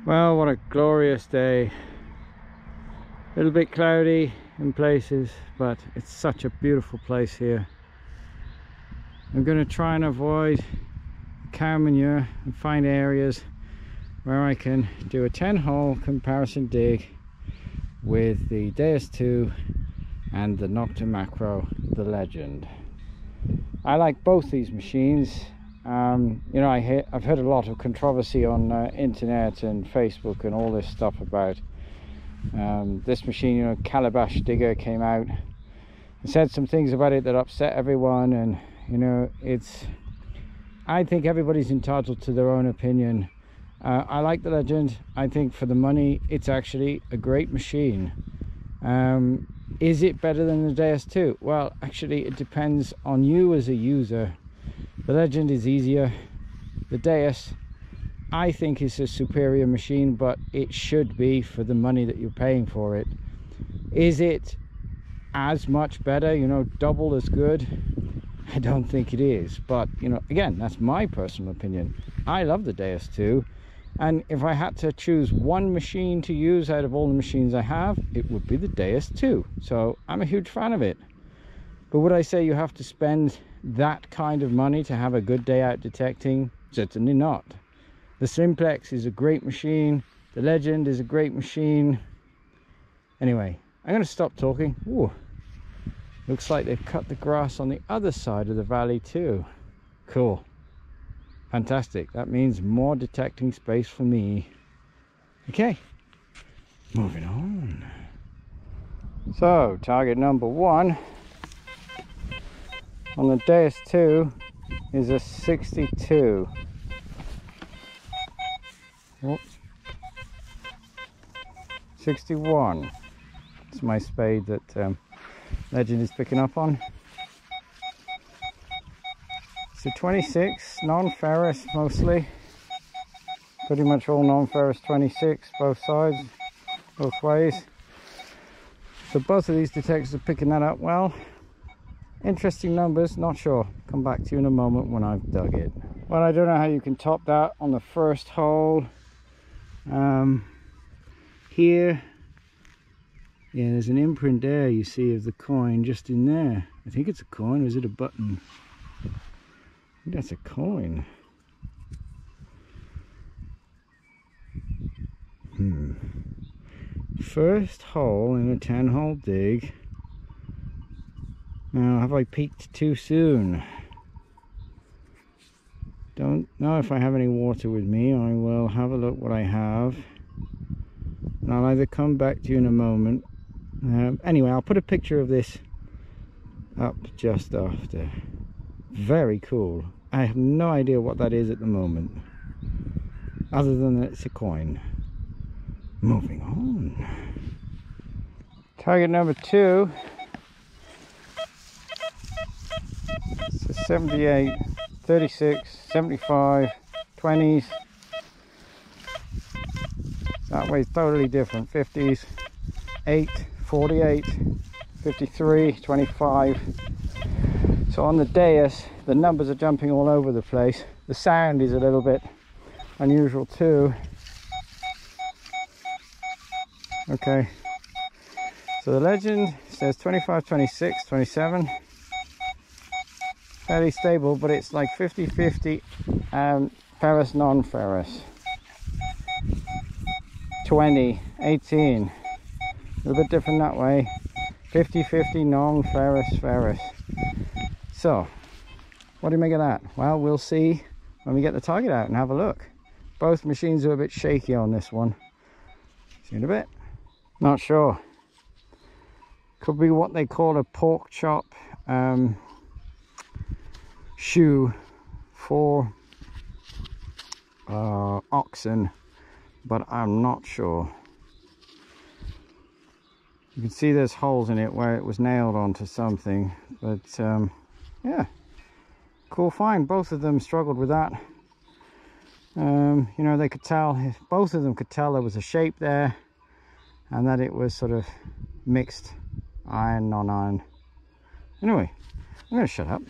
Well, what a glorious day. A little bit cloudy in places, but it's such a beautiful place here. I'm going to try and avoid cow manure and find areas where I can do a 10-hole comparison dig with the Deus 2 and the Nokta Makro, the Legend. I like both these machines. You know, I've heard a lot of controversy on internet and Facebook and all this stuff about this machine. You know, Calabash Digger came out and said some things about it that upset everyone, and you know, I think everybody's entitled to their own opinion. I like the Legend. I think for the money it's actually a great machine. Is it better than the Deus 2? Well, actually it depends on you as a user. The Legend is easier. The Deus, I think, is a superior machine, but it should be for the money that you're paying for it. Is it as much better, you know, double as good? I don't think it is, but you know, again, that's my personal opinion. I love the Deus 2, and if I had to choose one machine to use out of all the machines I have, it would be the Deus 2. So I'm a huge fan of it. But would I say you have to spend that kind of money to have a good day out detecting? Certainly not. The Simplex is a great machine. The Legend is a great machine. Anyway, I'm going to stop talking. Ooh, looks like they've cut the grass on the other side of the valley too. Cool. Fantastic. That means more detecting space for me. Okay, moving on. So, target number 1 on the Deus 2 is a 62. Oops. 61. It's my spade that Legend is picking up on. It's a 26, non-ferrous mostly. Pretty much all non-ferrous 26, both sides, both ways. So both of these detectors are picking that up well. Interesting numbers, not sure. Come back to you in a moment when I've dug it. Well, I don't know how you can top that on the first hole. Here, yeah, there's an imprint there, you see, of the coin just in there. I think it's a coin, or is it a button? I think that's a coin. First hole in a 10-hole dig. Now, have I peaked too soon? Don't know if I have any water with me. I will have a look what I have, and I'll either come back to you in a moment. Anyway, I'll put a picture of this up just after. Very cool. I have no idea what that is at the moment, other than that it's a coin. Moving on. Target number 2. It's a 78, 36, 75, 20s. That way it's totally different. 50s, 8, 48, 53, 25. So on the Deus, the numbers are jumping all over the place. The sound is a little bit unusual too. Okay, so the Legend says 25, 26, 27. Fairly stable, but it's like 50-50 ferrous, non-ferrous. 20, 18. A little bit different that way. 50-50 non-ferrous, ferrous. So, what do you make of that? Well, we'll see when we get the target out and have a look. Both machines are a bit shaky on this one. See you in a bit. Not sure. Could be what they call a pork chop shoe for oxen, but I'm not sure. You can see there's holes in it where it was nailed onto something, but yeah, cool find. Both of them struggled with that. You know, they could tell, both of them could tell there was a shape there, and that it was sort of mixed iron, non-iron. Anyway, I'm going to shut up,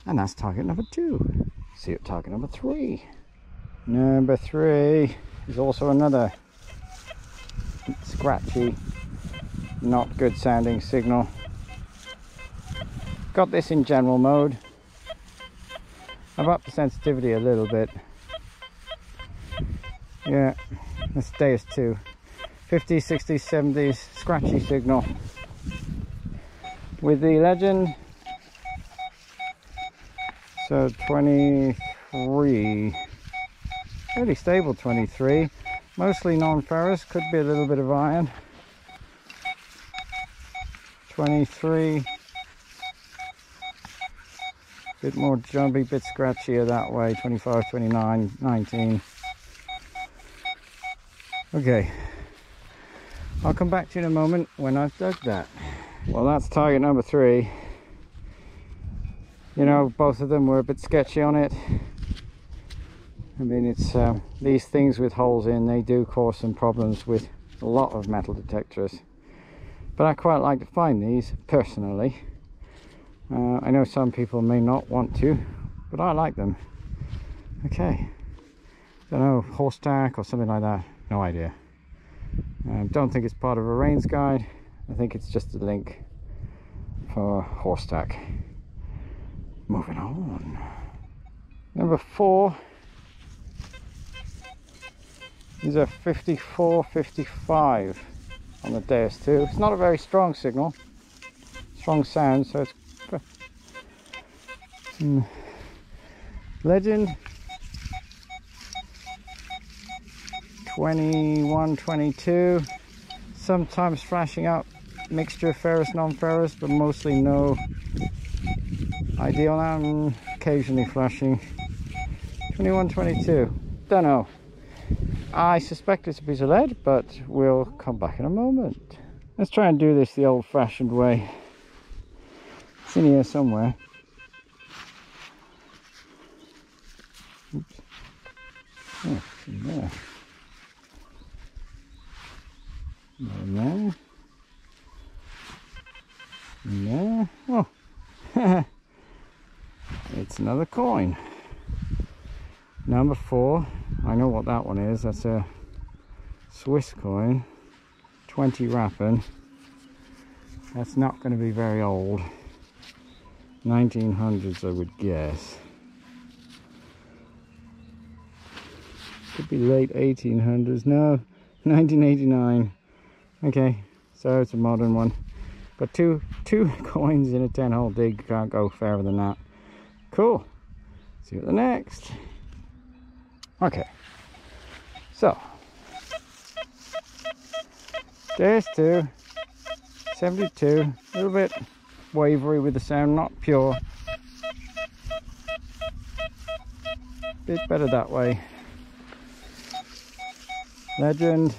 and that's target number 2. See you at target number 3. Number 3 is also another scratchy, not good sounding signal. Got this in general mode. I've upped the sensitivity a little bit. Yeah, that's Deus 2. 50s, 60s, 70s, scratchy signal. With the Legend, so 23, fairly stable 23, mostly non-ferrous, could be a little bit of iron. 23, bit more jumpy, bit scratchier that way. 25, 29, 19. Okay, I'll come back to you in a moment when I've dug that. Well, that's target number 3. You know, both of them were a bit sketchy on it. I mean, it's these things with holes in, they do cause some problems with a lot of metal detectors. But I quite like to find these personally. I know some people may not want to, but I like them. Okay, don't know, horse tack or something like that, no idea. Don't think it's part of a range guide. I think it's just a link for horse tack. Moving on. Number 4. These are 54, 55 on the Deus 2. It's not a very strong signal, strong sound, so it's Legend 21, 22. Sometimes flashing out, mixture of ferrous, non-ferrous, but mostly no ideal, and occasionally flashing. 21, 22. Don't know. I suspect it's a piece of lead, but we'll come back in a moment. Let's try and do this the old-fashioned way. It's in here somewhere. Oops. Oh, it's in there. In there. In there. Oh. It's another coin. Number 4. I know what that one is. That's a Swiss coin. 20 Rappen. That's not going to be very old. 1900s, I would guess. Could be late 1800s. No, 1989. Okay, so it's a modern one. But two coins in a 10-hole dig, can't go fairer than that. Cool. See you at the next. Okay. So, Deus 2, 72. A little bit wavery with the sound, not pure. Bit better that way. Legend,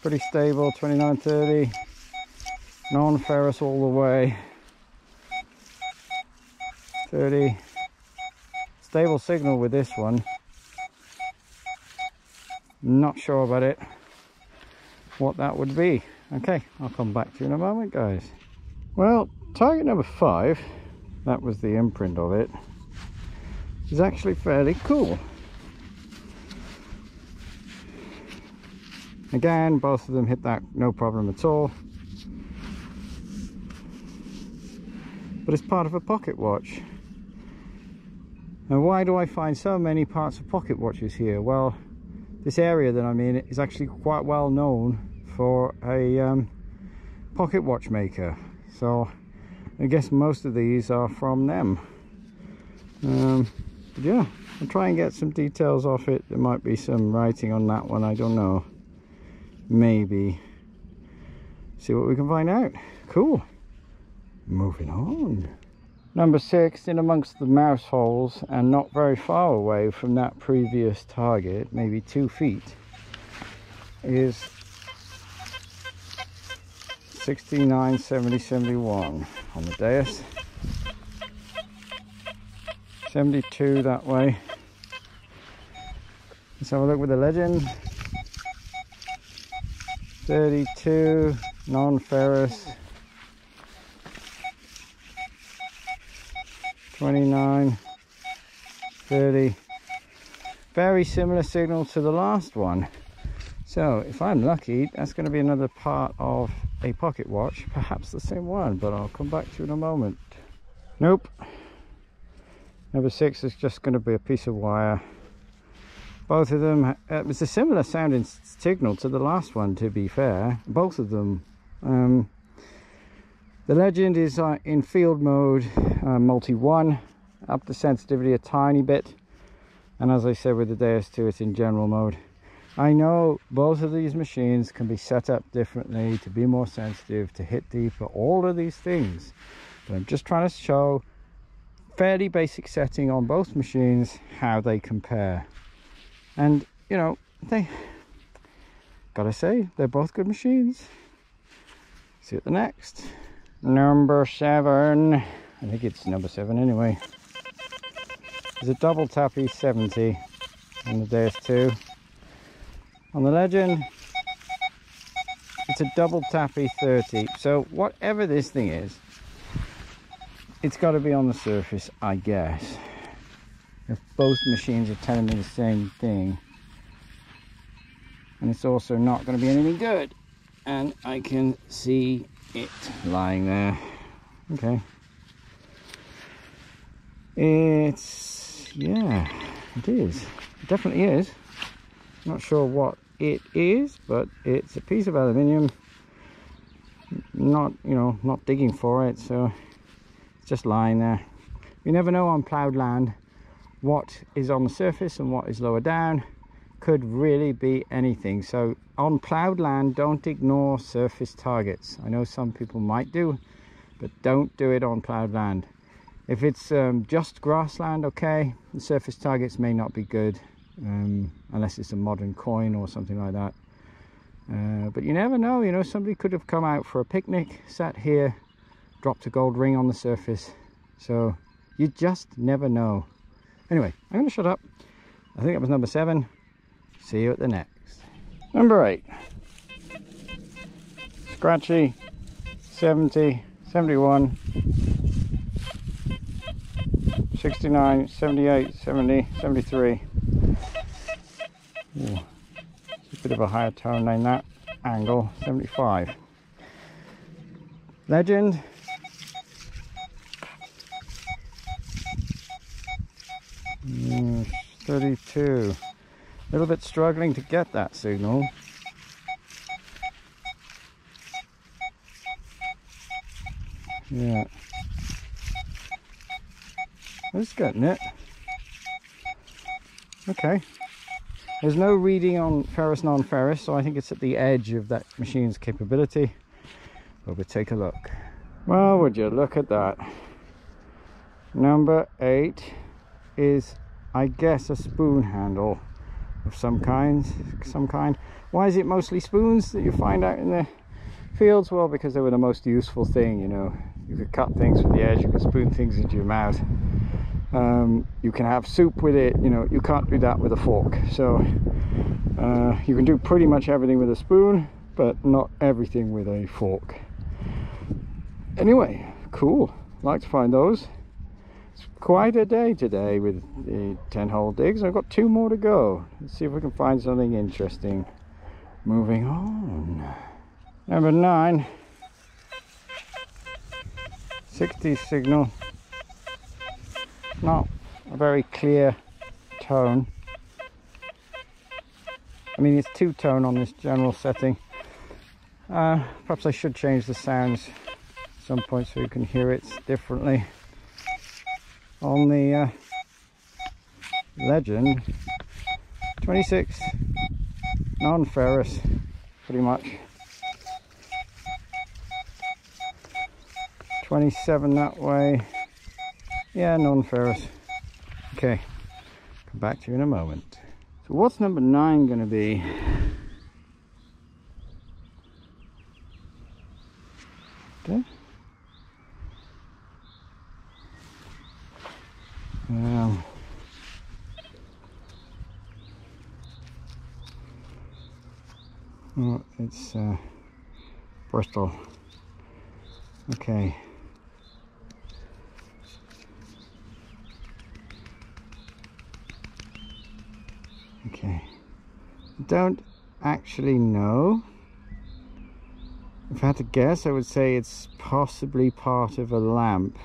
pretty stable, 2930. Non-ferrous all the way. 30. Stable signal with this one. Not sure about it, what that would be. Okay, I'll come back to you in a moment, guys. Well, target number 5, that was the imprint of it, is actually fairly cool. Again, both of them hit that no problem at all. But it's part of a pocket watch. And why do I find so many parts of pocket watches here? Well, this area that I'm in is actually quite well known for a pocket watch maker. So I guess most of these are from them. But yeah, I'll try and get some details off it. There might be some writing on that one, I don't know. Maybe. See what we can find out. Cool. Moving on. Number 6, in amongst the mouse holes and not very far away from that previous target, maybe 2 feet, is 69, 70, 71 on the Deus. 72 that way. Let's have a look with the Legend. 32, non-ferrous. 29, 30, very similar signal to the last one. So if I'm lucky, that's going to be another part of a pocket watch, perhaps the same one, but I'll come back to you in a moment. Nope. Number 6 is just going to be a piece of wire. Both of them, it was a similar sounding signal to the last one, to be fair. Both of them. The Legend is in field mode, multi 1, up the sensitivity a tiny bit. And as I said with the Deus 2, it's in general mode. I know both of these machines can be set up differently to be more sensitive, to hit deeper, all of these things. But I'm just trying to show fairly basic setting on both machines, how they compare. And, you know, gotta say, they're both good machines. See you at the next. Number 7. I think it's number 7 anyway. There's a double tappy 70 on the Deus 2. On the Legend, it's a double tappy 30. So whatever this thing is, it's got to be on the surface, I guess. If both machines are telling me the same thing. And it's also not going to be anything good. And I can see it lying there. Okay. It's, yeah, it is. It definitely is. Not sure what it is, but it's a piece of aluminium. Not, you know, not digging for it, so it's just lying there. You never know on ploughed land what is on the surface and what is lower down. Could really be anything. So on ploughed land, don't ignore surface targets. I know some people might do, but don't do it on ploughed land. If it's just grassland, okay, the surface targets may not be good. Unless it's a modern coin or something like that, but you never know. You know, somebody could have come out for a picnic, sat here, dropped a gold ring on the surface, so you just never know. Anyway, I'm going to shut up. I think that was number 7. See you at the next. Number 8. Scratchy 70, 71, 69, 78, 70, 73. Ooh, it's a bit of a higher tone than that angle. 75. Legend. Mm, 32. A little bit struggling to get that signal. Yeah. It's getting it. Okay. There's no reading on ferrous, non-ferrous, so I think it's at the edge of that machine's capability. But we'll take a look. Well, would you look at that. Number 8 is, I guess, a spoon handle of some kind. Why is it mostly spoons that you find out in the fields? Well, because they were the most useful thing, you know. You could cut things with the edge, you could spoon things into your mouth. You can have soup with it, you know. You can't do that with a fork. So you can do pretty much everything with a spoon, but not everything with a fork. Anyway, cool. Like to find those. It's quite a day today with the 10-hole digs. I've got 2 more to go. Let's see if we can find something interesting. Moving on. Number 9. 60 signal. Not a very clear tone. I mean, it's 2-tone on this general setting. Perhaps I should change the sounds at some point so you can hear it differently. On the Legend, 26, non-ferrous, pretty much. 27 that way. Yeah, non-ferrous. Okay, come back to you in a moment. So what's number 9 going to be? Okay. Oh, it's Bristol. Okay. Okay, don't actually know. If I had to guess, I would say it's possibly part of a lamp,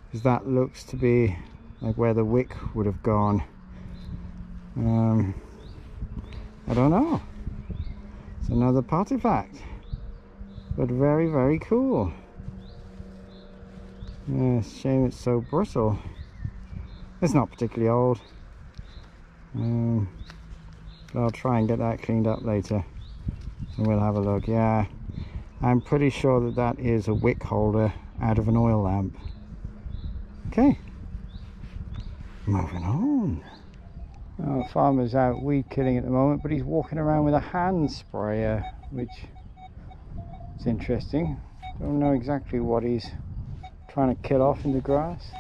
because that looks to be like where the wick would have gone. I don't know. It's another artifact, but very, very cool. Yeah, it's a shame it's so brittle. It's not particularly old. But I'll try and get that cleaned up later, and we'll have a look. Yeah, I'm pretty sure that that is a wick holder out of an oil lamp. Okay, moving on. Oh, farmer's out weed killing at the moment, but he's walking around with a hand sprayer, which is interesting. Don't know exactly what he's trying to kill off in the grass.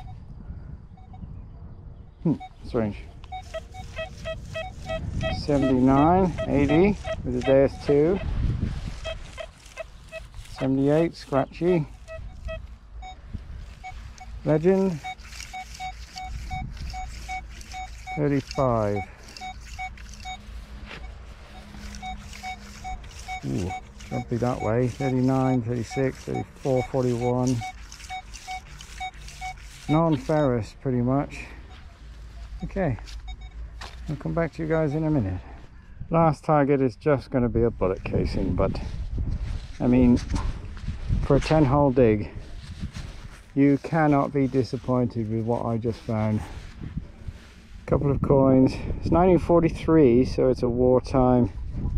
Strange. 79, 80 with the Deus 2. 78, scratchy. Legend. 35. Ooh, jumpy that way. 39, 36, 34, 41. Non-ferrous pretty much. Okay, I'll come back to you guys in a minute. Last target is just going to be a bullet casing, but I mean, for a 10-hole dig, you cannot be disappointed with what I just found. Couple of coins. It's 1943, so it's a wartime.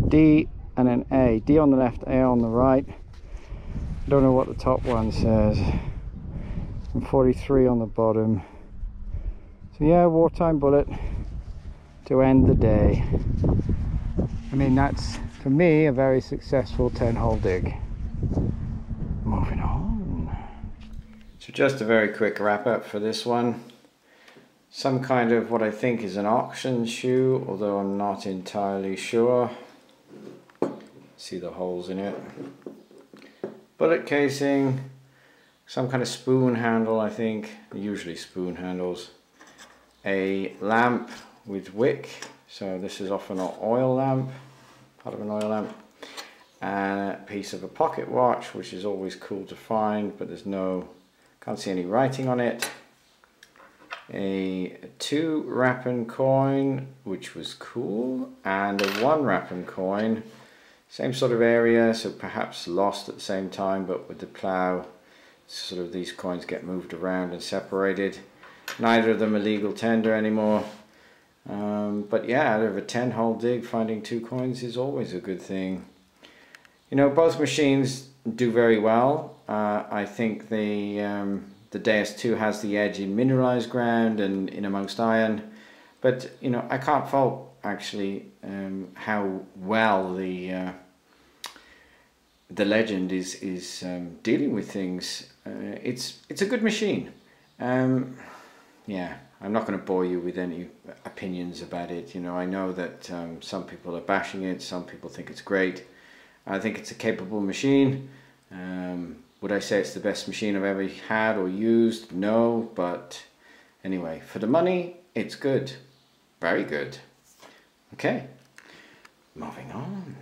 D and an A. D on the left, A on the right. I don't know what the top one says. And 43 on the bottom. So yeah, wartime bullet to end the day. I mean, that's for me a very successful 10-hole dig. Moving on. So just a very quick wrap up for this one. Some kind of what I think is an auction shoe, although I'm not entirely sure. See the holes in it. Bullet casing, some kind of spoon handle, I think, usually spoon handles. A lamp with wick, so this is often an oil lamp, part of an oil lamp. And a piece of a pocket watch, which is always cool to find, but there's no, can't see any writing on it. A 2 Rappen coin, which was cool, and a 1 Rappen coin, same sort of area, so perhaps lost at the same time, but with the plough, sort of these coins get moved around and separated. Neither of them are legal tender anymore, but yeah, out of a 10-hole dig, finding 2 coins is always a good thing. You know, both machines do very well. I think the Deus 2 has the edge in mineralized ground and in amongst iron, but you know, I can't fault actually how well the Legend is dealing with things. It's a good machine. Yeah, I'm not going to bore you with any opinions about it. You know, I know that some people are bashing it, some people think it's great. I think it's a capable machine. Would I say it's the best machine I've ever had or used? No, but anyway, for the money, it's good. Very good. Okay, moving on.